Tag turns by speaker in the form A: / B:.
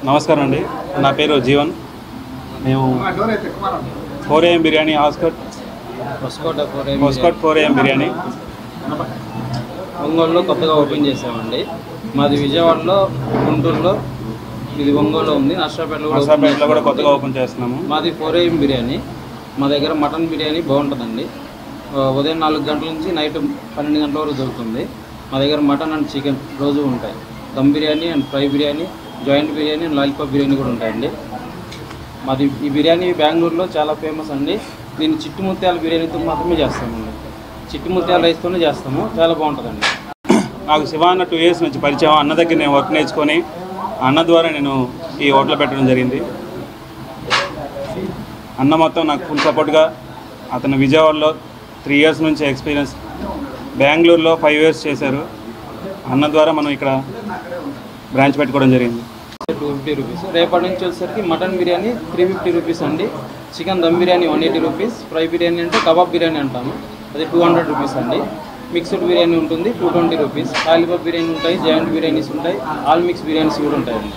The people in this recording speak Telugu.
A: నమస్కారం అండి, నా పేరు జీవన్. మేము 4AM బిర్యానీ ఆస్కట్ 4AM బిర్యానీ
B: ఒంగోలులో కొత్తగా ఓపెన్ చేసామండి. మాది విజయవాడలో, గుంటూరులో, ఇది ఒంగోలులో ఉంది. నర్సాపేటలో
A: కూడా కొత్తగా ఓపెన్ చేస్తున్నాము.
B: మాది 4AM బిర్యానీ. మా దగ్గర మటన్ బిర్యానీ బాగుంటుందండి. ఉదయం 4 గంటల నుంచి నైట్ 12 గంటల వరకు దొరుకుతుంది. మా దగ్గర మటన్ అండ్ చికెన్ రోజు ఉంటాయి. Dum biryani and fry biryani, joint biryani and lollipop biryani కూడా ఉంటాయండి. మాది ఈ బిర్యానీ బెంగళూరులో చాలా ఫేమస్ అండి. దీన్ని చిట్టు ముత్యాల బిర్యానీతో మాత్రమే చేస్తామండి. చిట్టు ముత్యాల రైస్తోనే చేస్తాము, చాలా బాగుంటుందండి.
A: నాకు శివ అన్న 2 years నుంచి పరిచయం. అన్న దగ్గర నేను వర్క్ నేర్చుకొని అన్న ద్వారా నేను ఈ హోటల్ పెట్టడం జరిగింది. అన్న మొత్తం నాకు ఫుల్ సపోర్ట్గా, అతను విజయవాడలో 3 years నుంచి ఎక్స్పీరియన్స్, బెంగళూరులో 5 years చేశారు. అన్న ద్వారా మనం ఇక్కడ బ్రాంచ్ పెట్టుకోవడం జరిగింది.
B: 250 రూపీస్. రేపటి నుంచి వచ్చేసరికి మటన్ బిర్యానీ 350 రూపీస్ అండి. Chicken dum biryani 180 rupees. Fry biryani అంటే కబాబ్ బిర్యానీ అంటాము, అది 200 రూపీస్ అండి. మిక్స్డ్ బిర్యానీ ఉంటుంది 220 రూపీస్. లాలీపాప్ బిర్యానీ ఉంటాయి, జాయింట్ బిర్యానీస్ ఉంటాయి, ఆల్ మిక్స్ బిర్యానీస్ కూడా ఉంటాయండి.